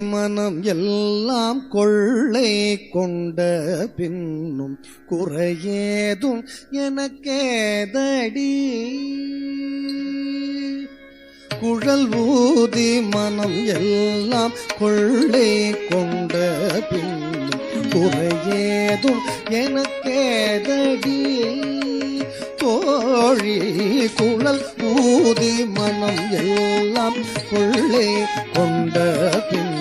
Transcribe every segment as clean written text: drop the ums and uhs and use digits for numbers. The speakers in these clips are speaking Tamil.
மனம் எல்லாம் கொள்ளை கொண்ட பின்னும் குறையேதும் எனக்கேதடி. குழல் ஊதி மனம் எல்லாம் கொள்ளை கொண்ட பின்னும் குறையேதும் எனக்கேதடி. தோழி குழல் ஊதி மனம் எல்லாம் கொள்ளை கொண்ட பின்னும்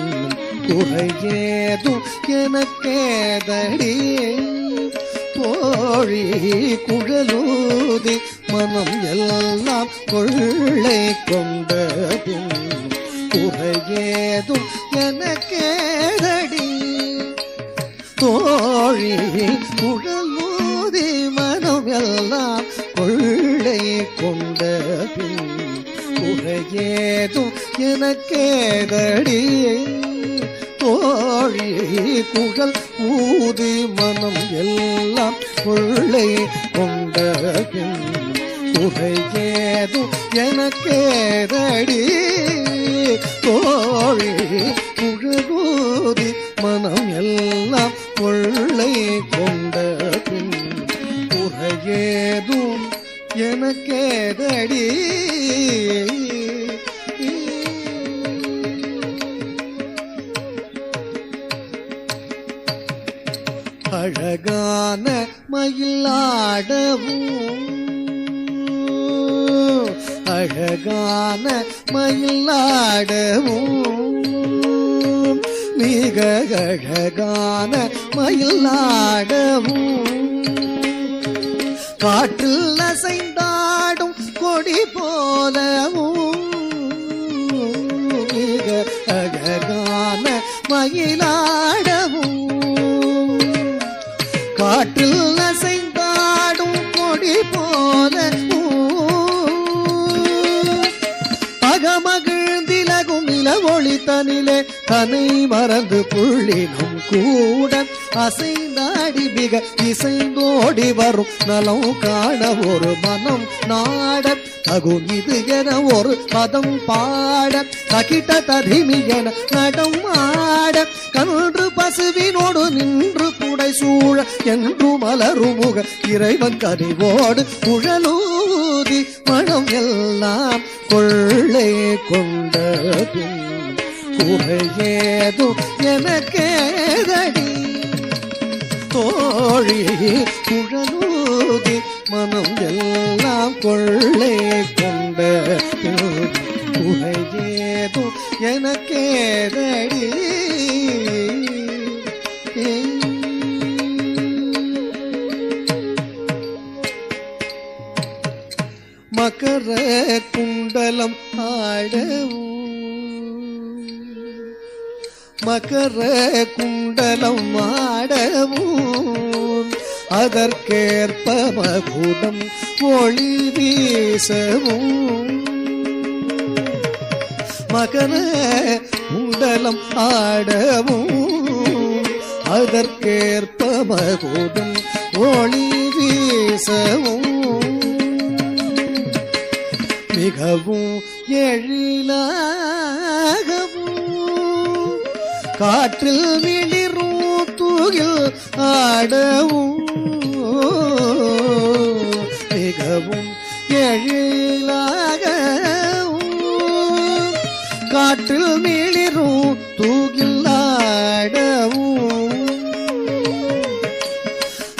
குறையேதும் எனக்கேதடி. தோழி குழலூதி மனம் எல்லாம் கொள்ளை கொண்ட பின்னும் குறையேதும் எனக்கேதடி. தோழி குழலூதி மனம் எல்லாம் கொள்ளை கொண்ட பின் குறையேதும் எனக்கேதடி. தோழி குழல் ஊதி மனம் எல்லாம் கொள்ளை கொண்ட பின் குறையேதும் எனக்கேதடி. தோழி குழலூதி மனம் எல்லாம் கொள்ளை கொண்ட பின் குறையேதும் எனக்கேதடி. அழகான மயிலாடவும் அழகான மயிலாடவும் மிக அழகான மயிலாடவும் காற்றில் அசைந்தாடும் கொடி போலவும் மிக அழகான மயிலாடவும் காற்றில் அசைந்தாடும் கொடி போலவும் அகமகிழ்ந்திலகும் நிலவொளி தனிலே தனை மறந்து புள்ளினும் கூட அசைந்தாடி மிக இசைந்தோடி வரும் நலம் காண ஒரு மனம் நாட தகும் இது என ஒரு பதம் பாட தகிட்ட ததிமி என நடம் ஆட கன்று பசுவினோடு நின்று புடை சூழ என்று மலருமுக இறைவன் கனிவோடு குழலூதி மனம் எல்லாம் கொள்ளை கொண்ட பின் குறையேதும் எனக்கேதடி. தோழி குழலூதி மனம் எல்லாம் கொள்ளை கொண்ட குறையேதும் எனக்கேதடி. மகர குண்டலம் ஆடவும் மகர குண்டலம் ஆடவும் அதற்கேற்ப மகுடம் ஒளி வீசவும் மகர குண்டலம் ஆடவும் அதற்கேற்ப மகுடம் ஒளி வீசவும் மிகவும் எழிலாகவும் காற்றில் விளிரும் தூகில் ஆடவும் மிகவும் எழிலாகவும் காற்றில் விளிரும் தூகில் ஆடவும்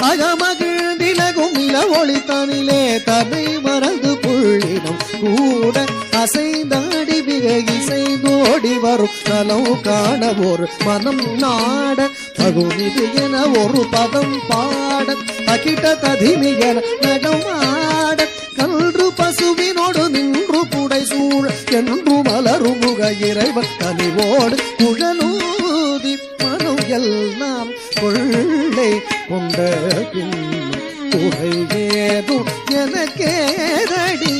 அகமகிழ்ந்திலகும் நிலவொளி தனிலே தன்னை மறந்து புள்ளினும் கூட அசைந்தாடி மிக இசைந்தோடி வரும் நலம் காண ஒரு மனம் நாட தகுமிது என ஒரு பதம் பாட தகிட்ட ததிமி என நடம் ஆட கன்று பசுவினோடு நின்று புடை சூழ என்று மலருமுக இறைவன் கனிவோடு குழலூதி மனம் எல்லாம் கொள்ளை கொண்ட பின் குறையேதும் எனக்கேதடி.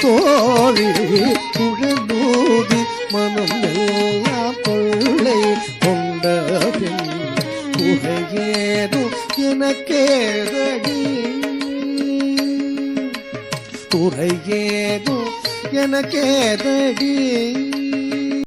தோழி குழலூதி மனம் எல்லாம் கொள்ளை கொண்ட பின் குறையேதும் எனக்கேதடி. குறையேதும் எனக்கேதடி.